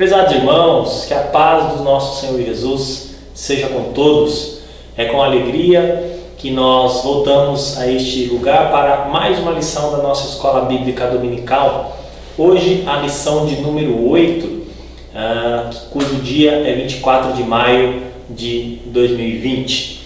Prezados irmãos, que a paz do nosso Senhor Jesus seja com todos. É com alegria que nós voltamos a este lugar para mais uma lição da nossa Escola Bíblica Dominical. Hoje a lição de número 8, cujo dia é 24 de maio de 2020.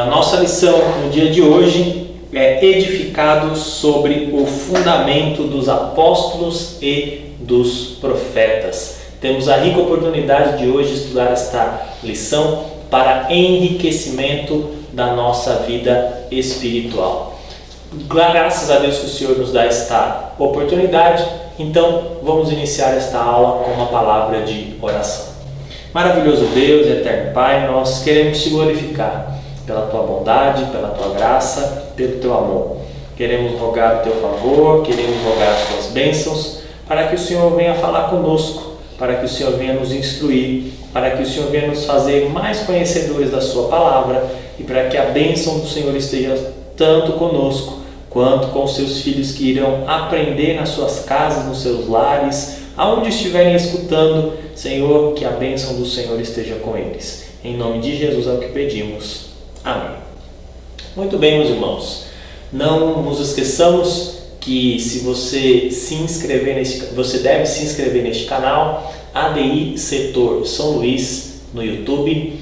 Nossa lição no dia de hoje é edificado sobre o fundamento dos apóstolos e dos profetas. Temos a rica oportunidade de hoje estudar esta lição para enriquecimento da nossa vida espiritual. Graças a Deus que o Senhor nos dá esta oportunidade, então vamos iniciar esta aula com uma palavra de oração. Maravilhoso Deus e eterno Pai, nós queremos te glorificar pela tua bondade, pela tua graça, pelo teu amor. Queremos rogar o teu favor, queremos rogar as tuas bênçãos, para que o Senhor venha falar conosco, para que o Senhor venha nos instruir, para que o Senhor venha nos fazer mais conhecedores da sua palavra e para que a bênção do Senhor esteja tanto conosco quanto com os seus filhos que irão aprender nas suas casas, nos seus lares, aonde estiverem escutando. Senhor, que a bênção do Senhor esteja com eles. Em nome de Jesus é o que pedimos. Amém. Muito bem, meus irmãos. Não nos esqueçamos que se você se inscrever você deve se inscrever neste canal, ADI Setor São Luís no YouTube,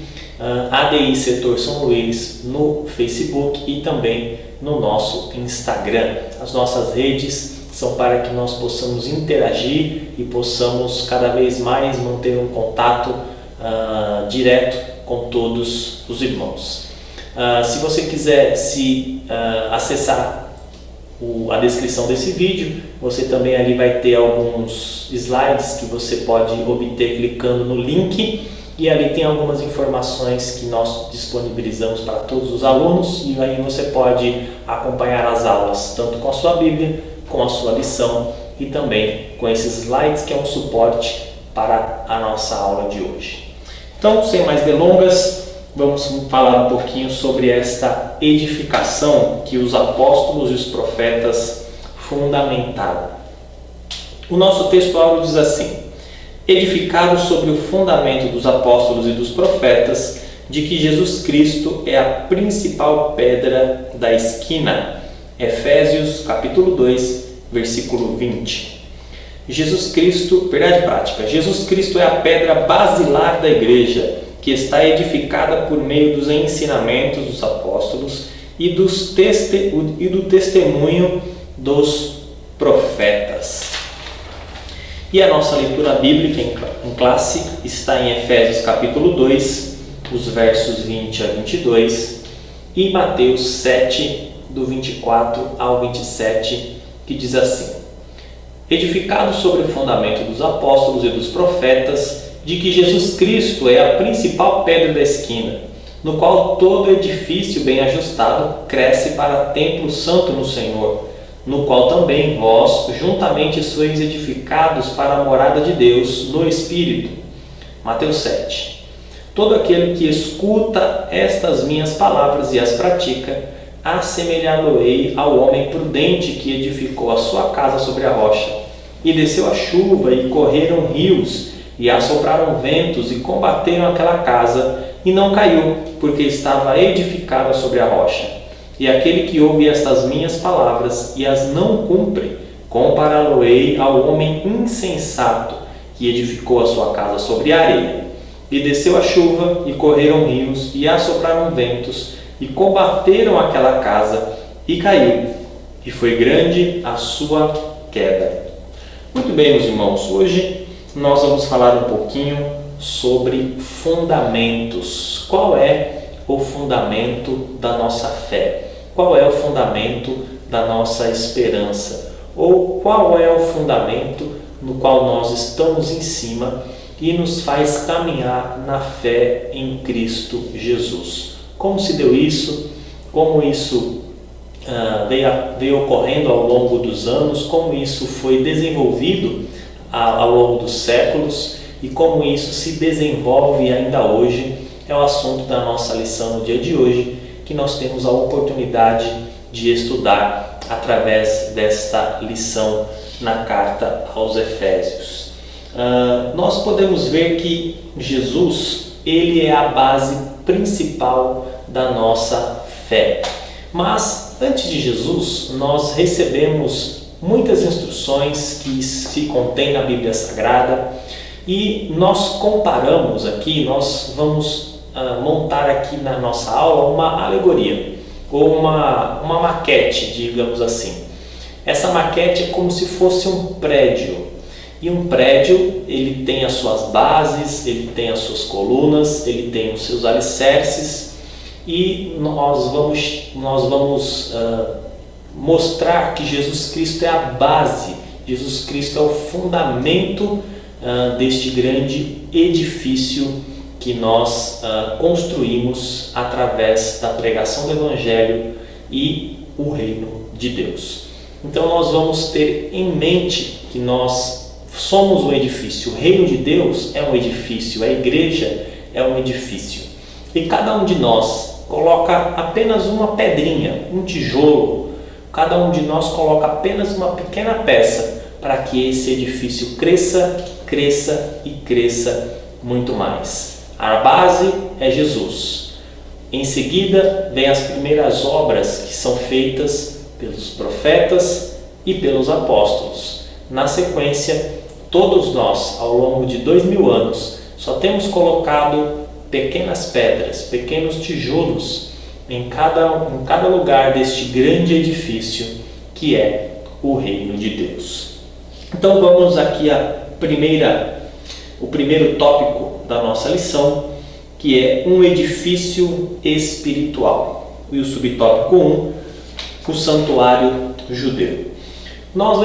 ADI Setor São Luís no Facebook e também no nosso Instagram. As nossas redes são para que nós possamos interagir e possamos cada vez mais manter um contato direto com todos os irmãos. Se você quiser acessar a descrição desse vídeo, você também ali vai ter alguns slides que você pode obter clicando no link, e ali tem algumas informações que nós disponibilizamos para todos os alunos, e aí você pode acompanhar as aulas tanto com a sua Bíblia, com a sua lição e também com esses slides, que é um suporte para a nossa aula de hoje. Então, sem mais delongas, vamos falar um pouquinho sobre esta edificação que os apóstolos e os profetas fundamentaram. O nosso texto áureo diz assim: edificado sobre o fundamento dos apóstolos e dos profetas, de que Jesus Cristo é a principal pedra da esquina. Efésios capítulo 2, versículo 20. Jesus Cristo, verdade prática, Jesus Cristo é a pedra basilar da igreja, que está edificada por meio dos ensinamentos dos apóstolos e do testemunho dos profetas. E a nossa leitura bíblica em classe está em Efésios capítulo 2, os versos 20 a 22, e Mateus 7, do 24 ao 27, que diz assim: edificado sobre o fundamento dos apóstolos e dos profetas, de que Jesus Cristo é a principal pedra da esquina, no qual todo edifício bem ajustado cresce para templo santo no Senhor, no qual também vós juntamente sois edificados para a morada de Deus no Espírito. Mateus 7. Todo aquele que escuta estas minhas palavras e as pratica, assemelhá-lo-ei ao homem prudente que edificou a sua casa sobre a rocha. E desceu a chuva, e correram rios, e assopraram ventos, e combateram aquela casa, e não caiu, porque estava edificada sobre a rocha. E aquele que ouve estas minhas palavras e as não cumpre, compará-lo-ei ao homem insensato, que edificou a sua casa sobre a areia. E desceu a chuva, e correram rios, e assopraram ventos, e combateram aquela casa, e caiu, e foi grande a sua queda. Muito bem, meus irmãos, hoje nós vamos falar um pouquinho sobre fundamentos. Qual é o fundamento da nossa fé? Qual é o fundamento da nossa esperança? Ou qual é o fundamento no qual nós estamos em cima e nos faz caminhar na fé em Cristo Jesus? Como se deu isso? Como isso veio ocorrendo ao longo dos anos? Como isso foi desenvolvido ao longo dos séculos e como isso se desenvolve ainda hoje é o assunto da nossa lição no dia de hoje, que nós temos a oportunidade de estudar através desta lição na carta aos Efésios. nós podemos ver que Jesus, ele é a base principal da nossa fé. Mas antes de Jesus, nós recebemos muitas instruções que se contêm na Bíblia Sagrada e nós comparamos aqui, nós vamos montar aqui na nossa aula uma alegoria ou uma maquete, digamos assim. Essa maquete é como se fosse um prédio. E um prédio, ele tem as suas bases, ele tem as suas colunas, ele tem os seus alicerces e nós vamos mostrar que Jesus Cristo é a base, Jesus Cristo é o fundamento deste grande edifício que nós construímos através da pregação do Evangelho e o reino de Deus. Então nós vamos ter em mente que nós somos um edifício, o reino de Deus é um edifício, a igreja é um edifício. E cada um de nós coloca apenas uma pedrinha, um tijolo, cada um de nós coloca apenas uma pequena peça para que esse edifício cresça, cresça e cresça muito mais. A base é Jesus. Em seguida, vem as primeiras obras que são feitas pelos profetas e pelos apóstolos. Na sequência, todos nós, ao longo de 2000 anos, só temos colocado pequenas pedras, pequenos tijolos em cada lugar deste grande edifício que é o reino de Deus. Então vamos aqui o primeiro tópico da nossa lição, que é um edifício espiritual. E o subtópico 1, o santuário judeu. Nós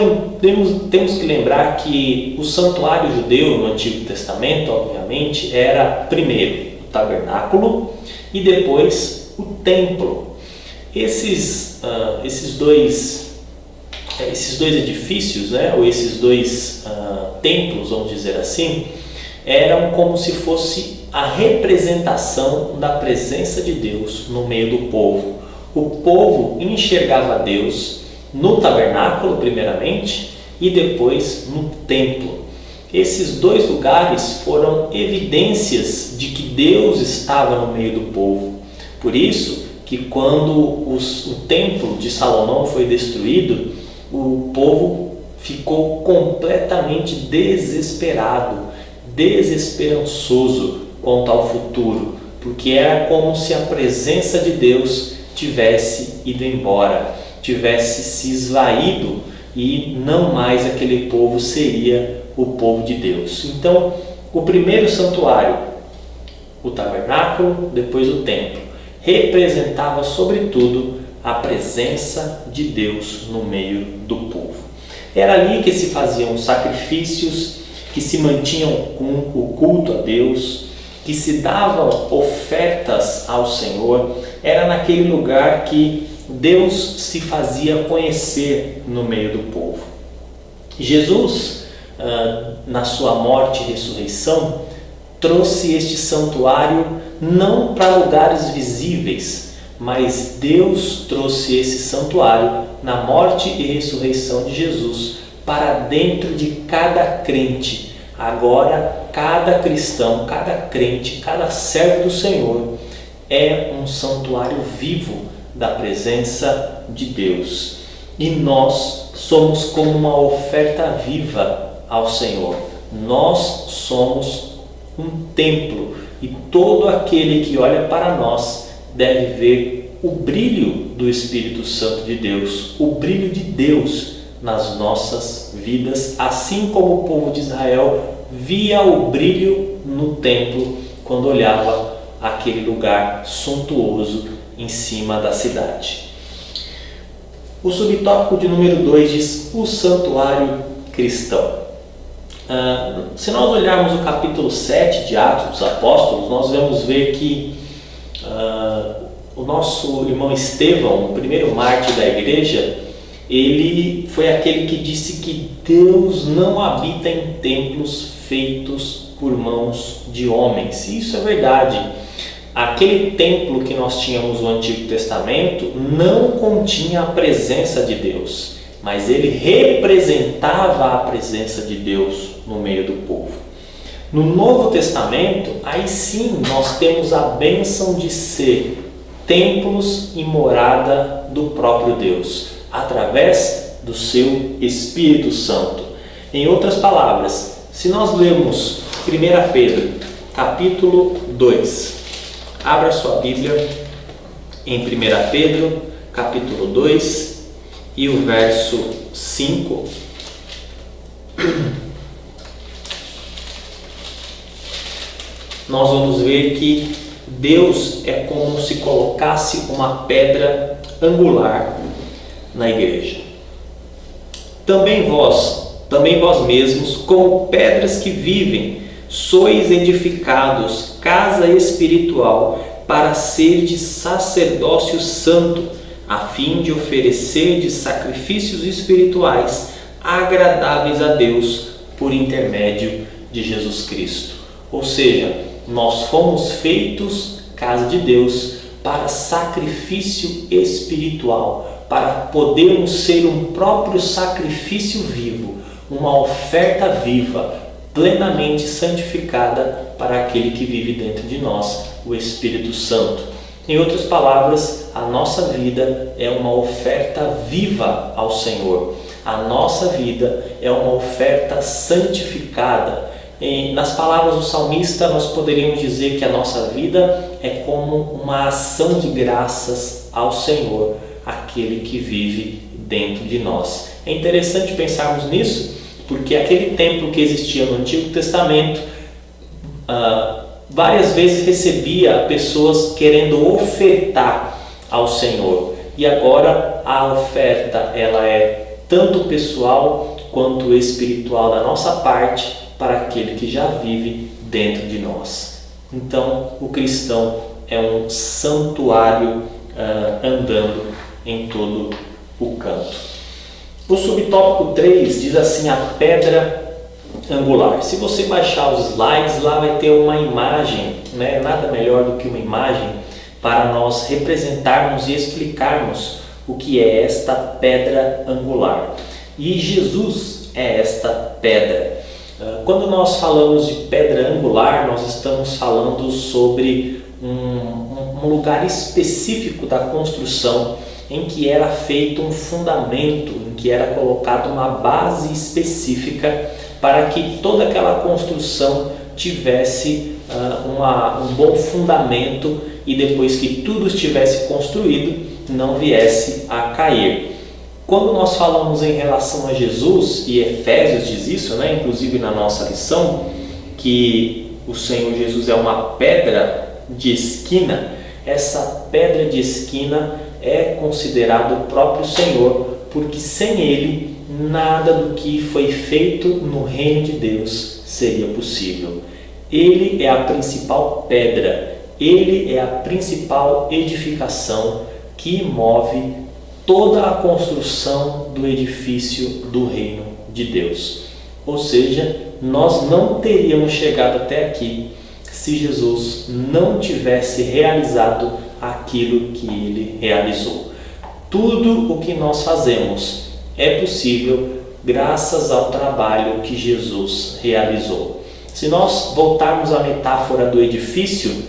temos que lembrar que o santuário judeu no Antigo Testamento, obviamente, era primeiro o tabernáculo e depois o templo. Esses dois edifícios, ou esses dois templos, vamos dizer assim, eram como se fosse a representação da presença de Deus no meio do povo. O povo enxergava Deus no tabernáculo primeiramente e depois no templo. Esses dois lugares foram evidências de que Deus estava no meio do povo. Por isso que quando o templo de Salomão foi destruído, o povo ficou completamente desesperado, desesperançoso quanto ao futuro, porque era como se a presença de Deus tivesse ido embora, tivesse se esvaído e não mais aquele povo seria o povo de Deus. Então, o primeiro santuário, o tabernáculo, depois o templo, representava sobretudo a presença de Deus no meio do povo. Era ali que se faziam sacrifícios, que se mantinham com o culto a Deus, que se davam ofertas ao Senhor. Era naquele lugar que Deus se fazia conhecer no meio do povo. Jesus, na sua morte e ressurreição, trouxe este santuário não para lugares visíveis, mas Deus trouxe esse santuário na morte e ressurreição de Jesus para dentro de cada crente. Agora, cada cristão, cada crente, cada servo do Senhor é um santuário vivo da presença de Deus. E nós somos como uma oferta viva ao Senhor. Nós somos um templo e todo aquele que olha para nós deve ver o brilho do Espírito Santo de Deus, o brilho de Deus nas nossas vidas, assim como o povo de Israel via o brilho no templo quando olhava aquele lugar suntuoso em cima da cidade. O subtópico de número 2 diz o santuário cristão. Se nós olharmos o capítulo 7 de Atos dos Apóstolos, nós vamos ver que o nosso irmão Estevão, o primeiro mártir da igreja, ele foi aquele que disse que Deus não habita em templos feitos por mãos de homens. E isso é verdade. Aquele templo que nós tínhamos no Antigo Testamento não continha a presença de Deus. mas ele representava a presença de Deus no meio do povo. No Novo Testamento, aí sim nós temos a bênção de ser templos e morada do próprio Deus, através do seu Espírito Santo. Em outras palavras, se nós lermos 1 Pedro, capítulo 2, abra sua Bíblia em 1 Pedro, capítulo 2 e o verso 5. Nós vamos ver que Deus é como se colocasse uma pedra angular na igreja. Também vós mesmos, como pedras que vivem, sois edificados, casa espiritual, para serdes sacerdócio santo, a fim de oferecerdes sacrifícios espirituais agradáveis a Deus por intermédio de Jesus Cristo. Ou seja, nós fomos feitos, casa de Deus, para sacrifício espiritual, para podermos ser um próprio sacrifício vivo, uma oferta viva, plenamente santificada para aquele que vive dentro de nós, o Espírito Santo. Em outras palavras, a nossa vida é uma oferta viva ao Senhor. A nossa vida é uma oferta santificada. Nas palavras do salmista, nós poderíamos dizer que a nossa vida é como uma ação de graças ao Senhor, aquele que vive dentro de nós. É interessante pensarmos nisso, porque aquele templo que existia no Antigo Testamento, várias vezes recebia pessoas querendo ofertar ao Senhor. E agora a oferta ela é tanto pessoal quanto espiritual da nossa parte, para aquele que já vive dentro de nós. Então, o cristão é um santuário andando em todo o canto. O subtópico 3 diz assim: a pedra angular. Se você baixar os slides, lá vai ter uma imagem, né? Nada melhor do que uma imagem para nós representarmos e explicarmos o que é esta pedra angular. E Jesus é esta pedra. Quando nós falamos de pedra angular, nós estamos falando sobre um lugar específico da construção em que era feito um fundamento, em que era colocada uma base específica para que toda aquela construção tivesse um bom fundamento e depois que tudo estivesse construído, não viesse a cair. Quando nós falamos em relação a Jesus, e Efésios diz isso, né? Inclusive na nossa lição, que o Senhor Jesus é uma pedra de esquina, essa pedra de esquina é considerado o próprio Senhor, porque sem Ele, nada do que foi feito no reino de Deus seria possível. Ele é a principal pedra, Ele é a principal edificação que move toda a construção do edifício do reino de Deus. Ou seja, nós não teríamos chegado até aqui se Jesus não tivesse realizado aquilo que Ele realizou. Tudo o que nós fazemos é possível graças ao trabalho que Jesus realizou. Se nós voltarmos à metáfora do edifício,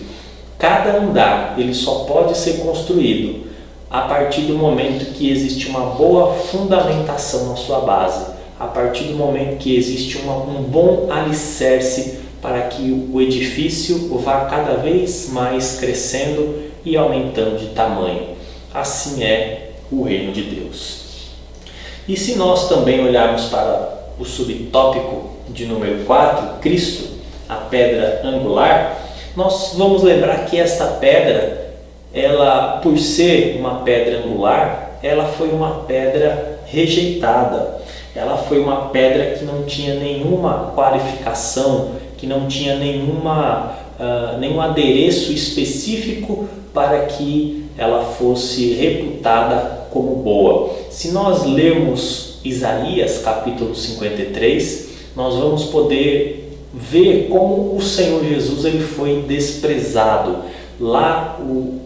cada andar ele só pode ser construído a partir do momento que existe uma boa fundamentação na sua base, a partir do momento que existe um bom alicerce para que o edifício vá cada vez mais crescendo e aumentando de tamanho. Assim é o reino de Deus. E se nós também olharmos para o subtópico de número 4, Cristo, a pedra angular, nós vamos lembrar que esta pedra, ela, por ser uma pedra angular, ela foi uma pedra rejeitada. Ela foi uma pedra que não tinha nenhuma qualificação, que não tinha nenhum adereço específico para que ela fosse reputada como boa. Se nós lermos Isaías capítulo 53, nós vamos poder ver como o Senhor Jesus ele foi desprezado. Lá o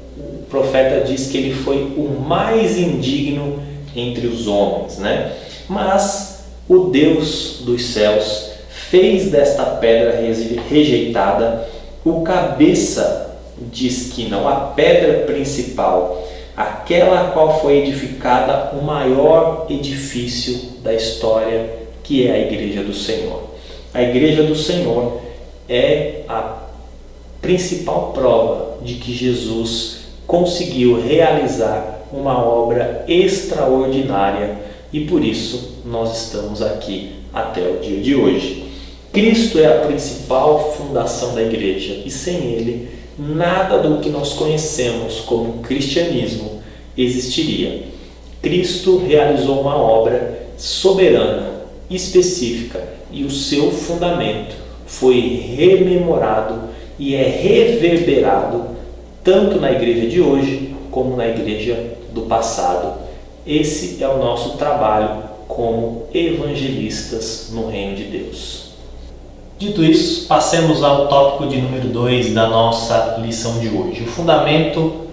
profeta diz que ele foi o mais indigno entre os homens, né? Mas o Deus dos céus fez desta pedra rejeitada o cabeça de esquina, a pedra principal, aquela a qual foi edificada o maior edifício da história, que é a Igreja do Senhor. A Igreja do Senhor é a principal prova de que Jesus conseguiu realizar uma obra extraordinária e por isso nós estamos aqui até o dia de hoje. Cristo é a principal fundação da igreja e sem Ele nada do que nós conhecemos como cristianismo existiria. Cristo realizou uma obra soberana, específica, e o seu fundamento foi rememorado e é reverberado tanto na igreja de hoje como na igreja do passado. Esse é o nosso trabalho como evangelistas no reino de Deus. Dito isso, passemos ao tópico de número 2 da nossa lição de hoje, o fundamento,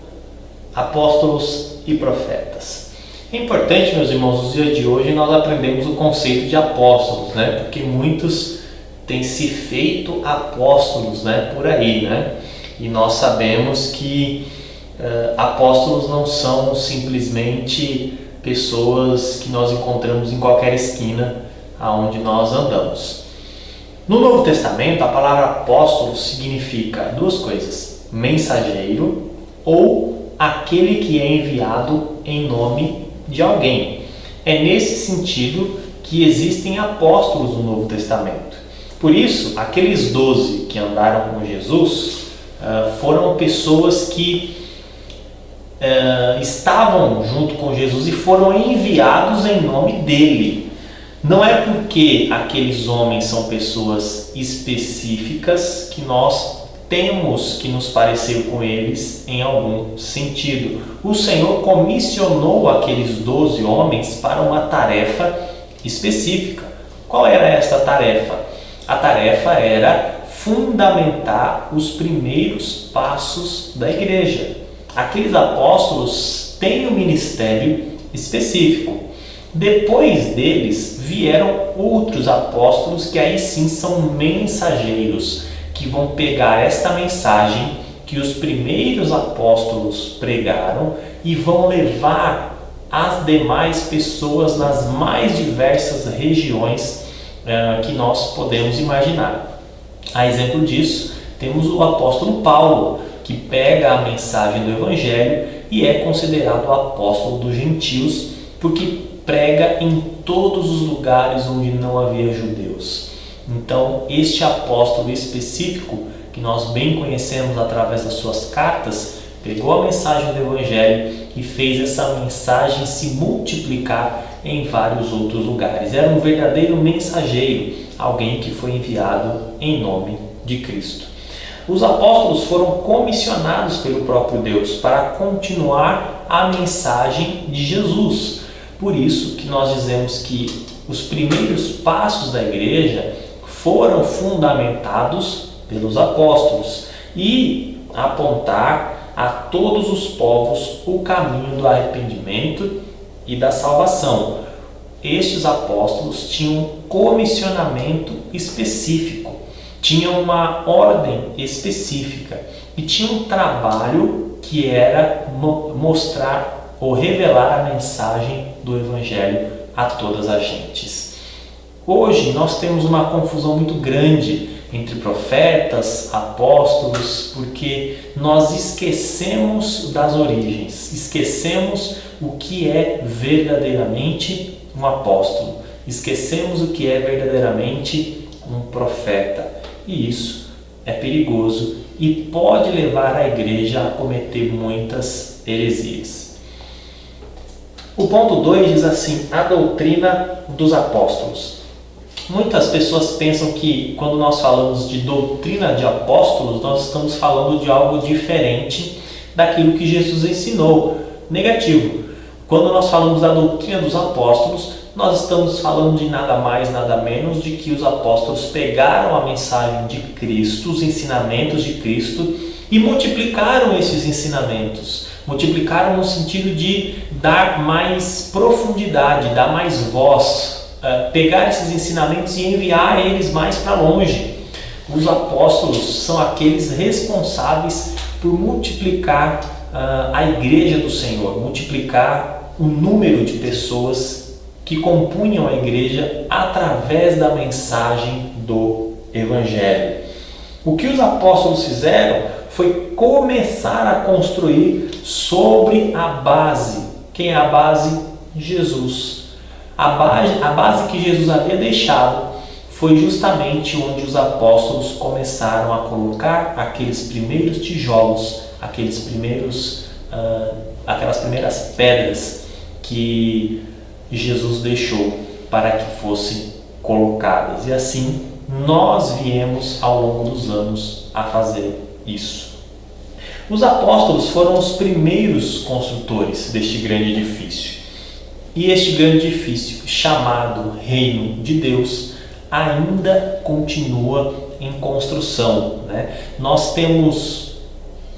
apóstolos e profetas. É importante, meus irmãos, nos dias de hoje nós aprendemos o conceito de apóstolos, né? Porque muitos têm se feito apóstolos, né? Por aí, né? E nós sabemos que apóstolos não são simplesmente pessoas que nós encontramos em qualquer esquina aonde nós andamos. No Novo Testamento, a palavra apóstolo significa duas coisas: mensageiro ou aquele que é enviado em nome de alguém. É nesse sentido que existem apóstolos no Novo Testamento. Por isso, aqueles 12 que andaram com Jesus foram pessoas que estavam junto com Jesus e foram enviados em nome dele. Não é porque aqueles homens são pessoas específicas que nós temos que nos parecer com eles em algum sentido. O Senhor comissionou aqueles 12 homens para uma tarefa específica. Qual era esta tarefa? A tarefa era fundamentar os primeiros passos da igreja. Aqueles apóstolos têm um ministério específico. Depois deles vieram outros apóstolos que aí sim são mensageiros, que vão pegar esta mensagem que os primeiros apóstolos pregaram e vão levar às demais pessoas nas mais diversas regiões que nós podemos imaginar. A exemplo disso, temos o apóstolo Paulo, que pega a mensagem do Evangelho e é considerado o apóstolo dos gentios, porque prega em todos os lugares onde não havia judeus. Então, este apóstolo específico, que nós bem conhecemos através das suas cartas, pegou a mensagem do Evangelho e fez essa mensagem se multiplicar em vários outros lugares. Era um verdadeiro mensageiro, alguém que foi enviado em nome de Cristo. Os apóstolos foram comissionados pelo próprio Deus para continuar a mensagem de Jesus. Por isso que nós dizemos que os primeiros passos da igreja foram fundamentados pelos apóstolos e apontar a todos os povos o caminho do arrependimento e da salvação. Estes apóstolos tinham um comissionamento específico, tinham uma ordem específica e tinham um trabalho que era mostrar ou revelar a mensagem do Evangelho a todas as gentes. Hoje nós temos uma confusão muito grande entre profetas, apóstolos, porque nós esquecemos das origens, esquecemos o que é verdadeiramente um apóstolo, esquecemos o que é verdadeiramente um profeta, e isso é perigoso e pode levar a igreja a cometer muitas heresias. O ponto 2 diz assim: a doutrina dos apóstolos. Muitas pessoas pensam que quando nós falamos de doutrina de apóstolos, nós estamos falando de algo diferente daquilo que Jesus ensinou. Negativo. Quando nós falamos da doutrina dos apóstolos, nós estamos falando de nada mais, nada menos de que os apóstolos pegaram a mensagem de Cristo, os ensinamentos de Cristo, e multiplicaram esses ensinamentos. Multiplicaram no sentido de dar mais profundidade, dar mais voz, pegar esses ensinamentos e enviar eles mais para longe. Os apóstolos são aqueles responsáveis por multiplicar a igreja do Senhor, multiplicar o número de pessoas que compunham a igreja através da mensagem do Evangelho. O que os apóstolos fizeram foi começar a construir sobre a base. Quem é a base? Jesus. A base que Jesus havia deixado foi justamente onde os apóstolos começaram a colocar aqueles primeiros tijolos, aquelas primeiras pedras que Jesus deixou para que fossem colocadas. E assim nós viemos ao longo dos anos a fazer isso. Os apóstolos foram os primeiros construtores deste grande edifício. E este grande edifício, chamado Reino de Deus, ainda continua em construção, né? Nós temos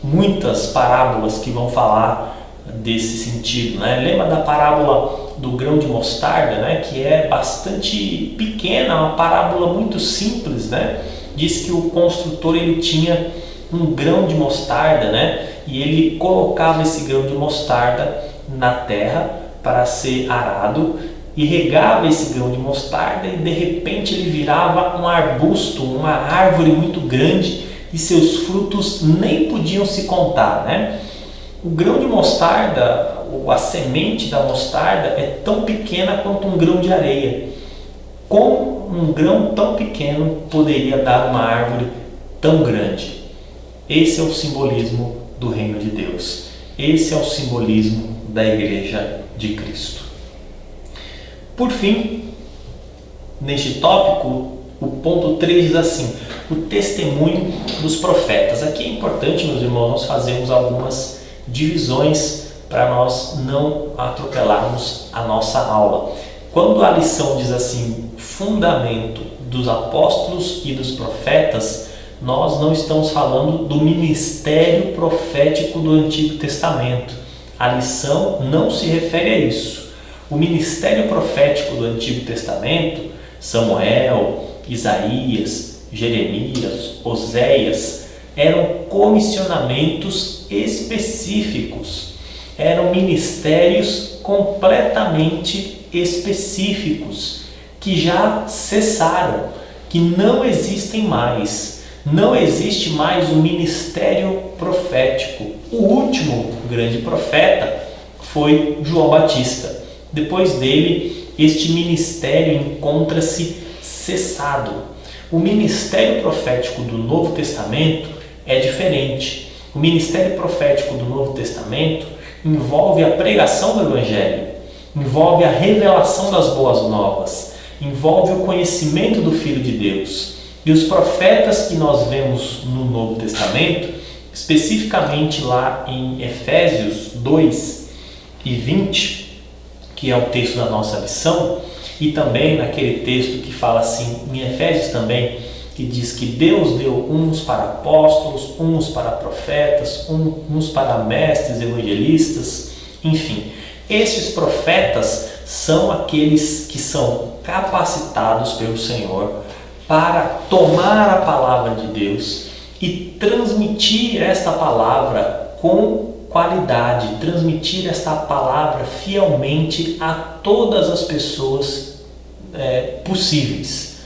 muitas parábolas que vão falar desse sentido, né? Lembra da parábola do grão de mostarda, né? Que é bastante pequena, uma parábola muito simples, né? Diz que o construtor ele tinha um grão de mostarda, né? E ele colocava esse grão de mostarda na terra para ser arado e regava esse grão de mostarda e de repente ele virava um arbusto, uma árvore muito grande e seus frutos nem podiam se contar, né? O grão de mostarda, ou a semente da mostarda é tão pequena quanto um grão de areia. Como um grão tão pequeno poderia dar uma árvore tão grande? Esse é o simbolismo do reino de Deus. Esse é o simbolismo da igreja de Cristo. Por fim, neste tópico, o ponto 3 diz assim: o testemunho dos profetas. Aqui é importante, meus irmãos, nós fazermos algumas divisões para nós não atropelarmos a nossa aula. Quando a lição diz assim, fundamento dos apóstolos e dos profetas, nós não estamos falando do ministério profético do Antigo Testamento. A lição não se refere a isso. O ministério profético do Antigo Testamento, Samuel, Isaías, Jeremias, Oséias, eram comissionamentos específicos, eram ministérios completamente específicos, que já cessaram, que não existem mais. Não existe mais o ministério profético. O último grande profeta foi João Batista. Depois dele, este ministério encontra-se cessado. O ministério profético do Novo Testamento é diferente. O ministério profético do Novo Testamento envolve a pregação do Evangelho, envolve a revelação das boas novas, envolve o conhecimento do Filho de Deus. E os profetas que nós vemos no Novo Testamento, especificamente lá em Efésios 2:20, que é o texto da nossa lição, e também naquele texto que fala assim, em Efésios também, que diz que Deus deu uns para apóstolos, uns para profetas, uns para mestres, evangelistas, enfim. Esses profetas são aqueles que são capacitados pelo Senhor para tomar a palavra de Deus e transmitir esta palavra com qualidade, transmitir esta palavra fielmente a todas as pessoas possíveis.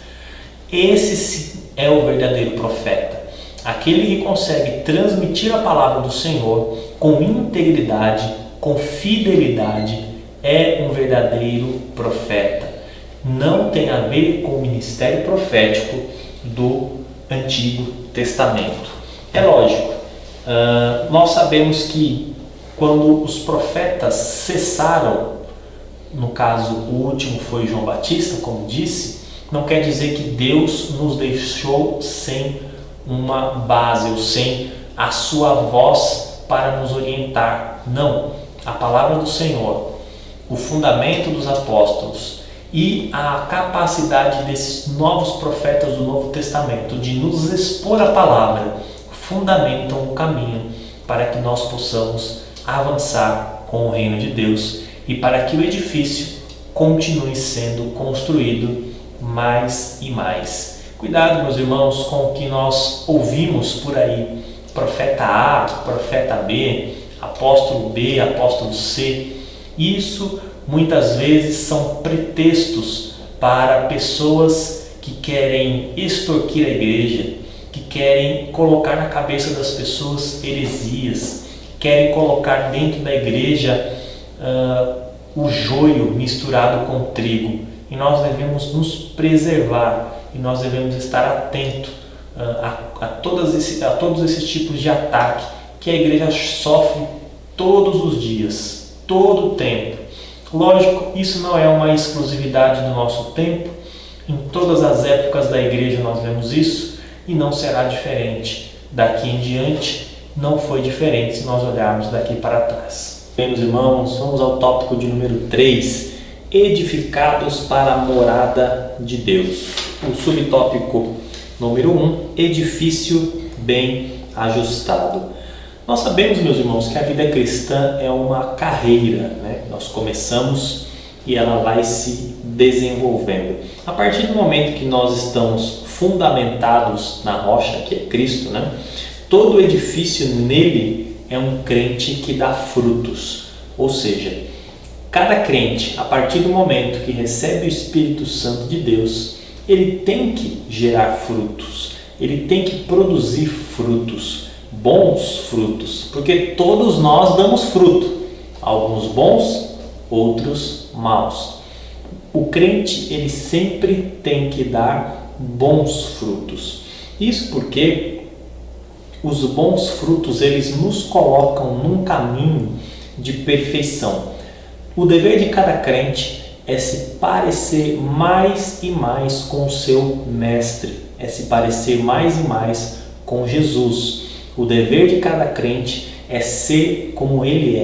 Esse é o verdadeiro profeta, aquele que consegue transmitir a palavra do Senhor com integridade, com fidelidade, é um verdadeiro profeta. Não tem a ver com o ministério profético do Antigo Testamento. É lógico, nós sabemos que quando os profetas cessaram, no caso o último foi João Batista, como disse, não quer dizer que Deus nos deixou sem uma base ou sem a sua voz para nos orientar. Não, a palavra do Senhor, o fundamento dos apóstolos e a capacidade desses novos profetas do Novo Testamento de nos expor a palavra fundamentam o caminho para que nós possamos avançar com o reino de Deus e para que o edifício continue sendo construído mais e mais. Cuidado, meus irmãos, com o que nós ouvimos por aí. Profeta A, profeta B, apóstolo B, apóstolo C. Isso muitas vezes são pretextos para pessoas que querem extorquir a igreja, que querem colocar na cabeça das pessoas heresias, querem colocar dentro da igreja o joio misturado com trigo. E nós devemos nos preservar e nós devemos estar atentos a todos esses tipos de ataque que a igreja sofre todos os dias, todo o tempo. Lógico, isso não é uma exclusividade do nosso tempo. Em todas as épocas da igreja nós vemos isso e não será diferente. Daqui em diante não foi diferente se nós olharmos daqui para trás. Bem, meus irmãos, vamos ao tópico de número 3, edificados para a morada de Deus. O subtópico número 1, edifício bem ajustado. Nós sabemos, meus irmãos, que a vida cristã é uma carreira, né? Nós começamos e ela vai se desenvolvendo. A partir do momento que nós estamos fundamentados na rocha, que é Cristo, né? Todo edifício nele é um crente que dá frutos. Ou seja, cada crente, a partir do momento que recebe o Espírito Santo de Deus, ele tem que gerar frutos, ele tem que produzir frutos, bons frutos, porque todos nós damos fruto, alguns bons, outros maus. O crente, ele sempre tem que dar bons frutos. Isso porque os bons frutos, eles nos colocam num caminho de perfeição. O dever de cada crente é se parecer mais e mais com o seu mestre, é se parecer mais e mais com Jesus. O dever de cada crente é ser como ele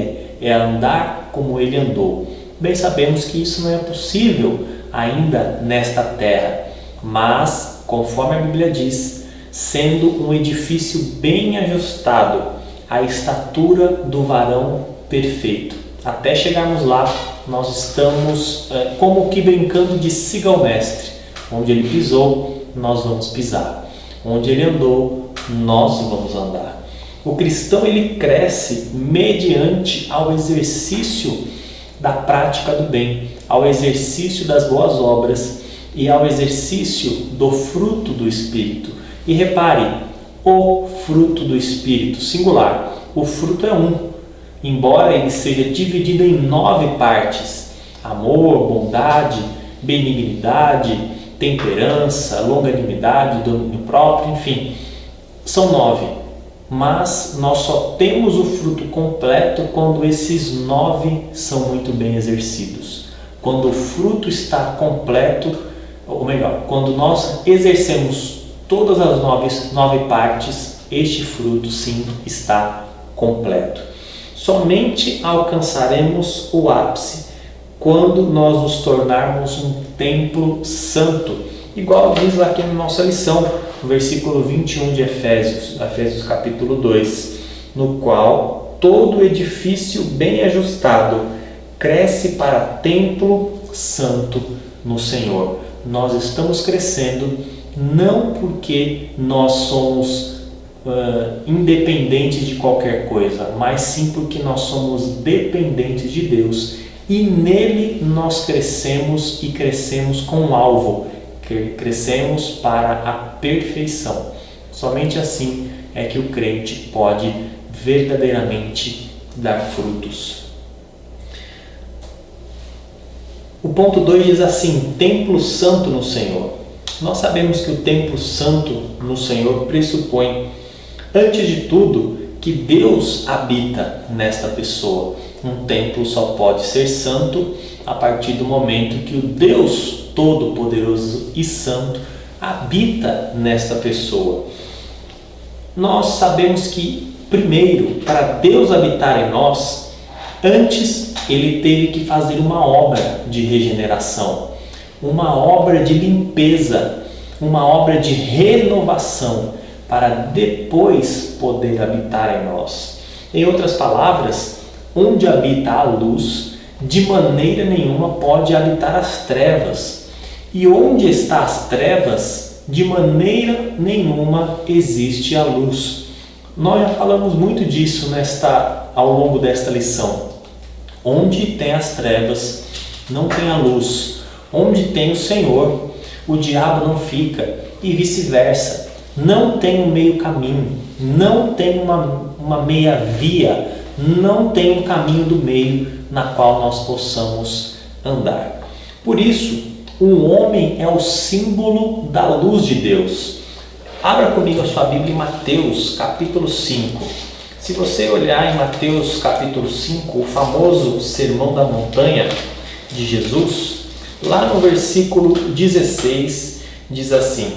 é andar como ele andou. Bem sabemos que isso não é possível ainda nesta terra, mas, conforme a Bíblia diz, sendo um edifício bem ajustado à estatura do varão perfeito. Até chegarmos lá, nós estamos como que brincando de siga o mestre. Onde ele pisou, nós vamos pisar. Onde ele andou, nós vamos andar. O cristão, ele cresce mediante ao exercício da prática do bem, ao exercício das boas obras e ao exercício do fruto do Espírito. E repare, o fruto do Espírito, singular, o fruto é um, embora ele seja dividido em 9 partes: amor, bondade, benignidade, temperança, longanimidade, domínio próprio, enfim, são 9. Mas nós só temos o fruto completo quando esses 9 são muito bem exercidos. Quando o fruto está completo, ou melhor, quando nós exercemos todas as 9 partes, este fruto sim está completo. Somente alcançaremos o ápice quando nós nos tornarmos um templo santo, igual diz lá aqui na nossa lição, no versículo 21 de Efésios capítulo 2, no qual todo edifício bem ajustado cresce para templo santo no Senhor. Nós estamos crescendo não porque nós somos independentes de qualquer coisa, mas sim porque nós somos dependentes de Deus e nele nós crescemos e crescemos com um alvo, crescemos para a perfeição. Somente assim é que o crente pode verdadeiramente dar frutos. O ponto 2 diz assim: templo santo no Senhor. Nós sabemos que o templo santo no Senhor pressupõe, antes de tudo, que Deus habita nesta pessoa. Um templo só pode ser santo a partir do momento que o Deus Todo-Poderoso e Santo habita nesta pessoa. Nós sabemos que, primeiro, para Deus habitar em nós, antes ele teve que fazer uma obra de regeneração. uma obra de limpeza, uma obra de renovação, para depois poder habitar em nós. Em outras palavras, onde habita a luz, de maneira nenhuma pode habitar as trevas. E onde está as trevas, de maneira nenhuma existe a luz. Nós já falamos muito disso ao longo desta lição. Onde tem as trevas, não tem a luz. Onde tem o Senhor, o diabo não fica, e vice-versa. Não tem um meio caminho, não tem uma meia via, não tem um caminho do meio na qual nós possamos andar. Por isso, o homem é o símbolo da luz de Deus. Abra comigo a sua Bíblia em Mateus capítulo 5. Se você olhar em Mateus capítulo 5, o famoso Sermão da Montanha de Jesus, lá no versículo 16 diz assim: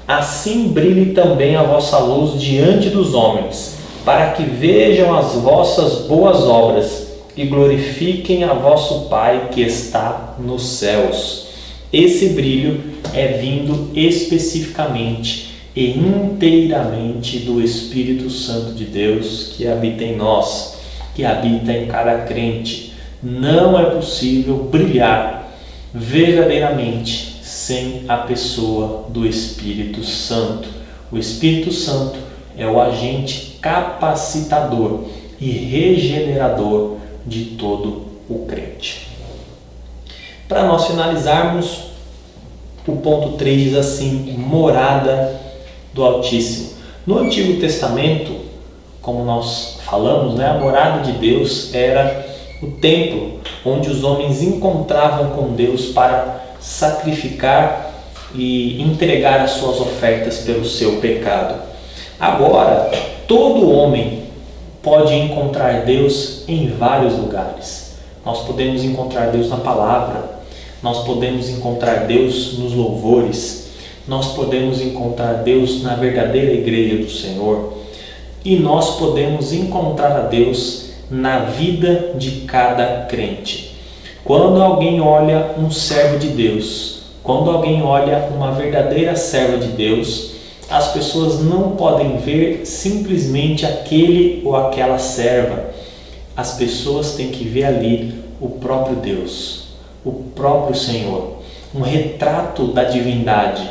assim brilhe também a vossa luz diante dos homens, para que vejam as vossas boas obras e glorifiquem a vosso Pai que está nos céus. Esse brilho é vindo especificamente e inteiramente do Espírito Santo de Deus que habita em nós, que habita em cada crente. Não é possível brilhar verdadeiramente sem a pessoa do Espírito Santo. O Espírito Santo é o agente capacitador e regenerador de todo o crente. Para nós finalizarmos, o ponto 3 diz assim: morada do Altíssimo. No Antigo Testamento, como nós falamos, a morada de Deus era o templo onde os homens encontravam com Deus para sacrificar e entregar as suas ofertas pelo seu pecado. Agora, todo homem pode encontrar Deus em vários lugares. Nós podemos encontrar Deus na palavra, nós podemos encontrar Deus nos louvores, nós podemos encontrar Deus na verdadeira igreja do Senhor, e nós podemos encontrar a Deus na vida de cada crente. Quando alguém olha um servo de Deus, quando alguém olha uma verdadeira serva de Deus, as pessoas não podem ver simplesmente aquele ou aquela serva. As pessoas têm que ver ali o próprio Deus, o próprio Senhor, um retrato da divindade,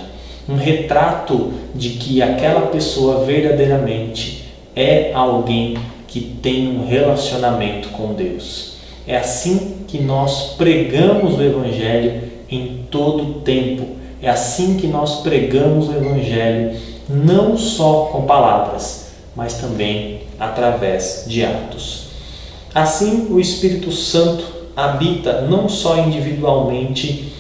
um retrato de que aquela pessoa verdadeiramente é alguém que tem um relacionamento com Deus. É assim que nós pregamos o Evangelho em todo o tempo. É assim que nós pregamos o Evangelho, não só com palavras, mas também através de atos. Assim, o Espírito Santo habita não só individualmente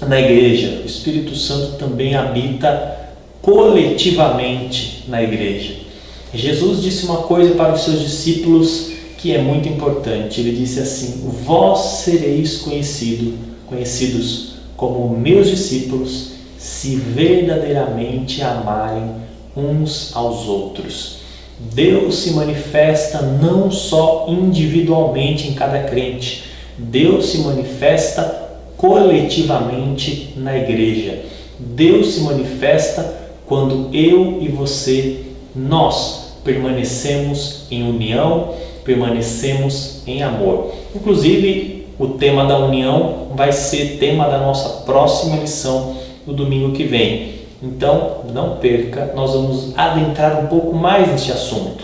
na igreja, o Espírito Santo também habita coletivamente na igreja. Jesus disse uma coisa para os seus discípulos que é muito importante. Ele disse assim: vós sereis conhecidos como meus discípulos se verdadeiramente amarem uns aos outros. Deus se manifesta não só individualmente em cada crente, Deus se manifesta coletivamente na igreja. Deus se manifesta quando eu e você, nós permanecemos em união, permanecemos em amor. Inclusive, o tema da união vai ser tema da nossa próxima lição no domingo que vem. Então, não perca, nós vamos adentrar um pouco mais neste assunto.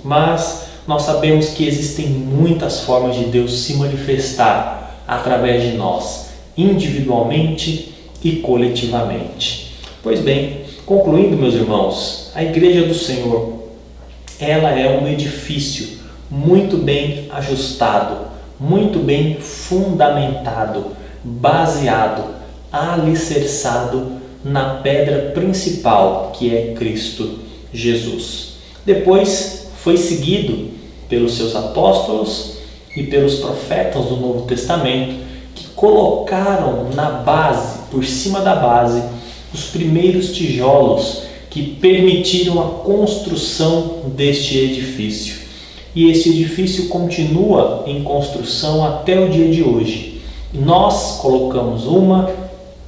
Mas nós sabemos que existem muitas formas de Deus se manifestar através de nós, individualmente e coletivamente. Pois bem, concluindo, meus irmãos, a Igreja do Senhor, ela é um edifício muito bem ajustado, muito bem fundamentado, baseado, alicerçado na pedra principal, que é Cristo Jesus. Depois foi seguido pelos seus apóstolos e pelos profetas do Novo Testamento, que colocaram na base, por cima da base, os primeiros tijolos que permitiram a construção deste edifício. E esse edifício continua em construção até o dia de hoje. Nós colocamos 1,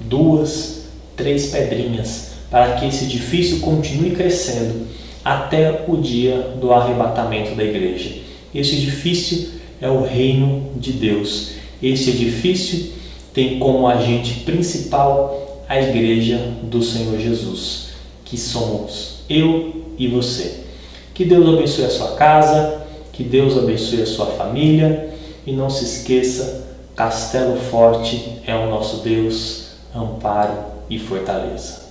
2, 3 pedrinhas para que esse edifício continue crescendo até o dia do arrebatamento da igreja. Esse edifício é o reino de Deus. Esse edifício tem como agente principal a igreja do Senhor Jesus, que somos eu e você. Que Deus abençoe a sua casa, que Deus abençoe a sua família e não se esqueça, Castelo Forte é o nosso Deus, amparo e fortaleza.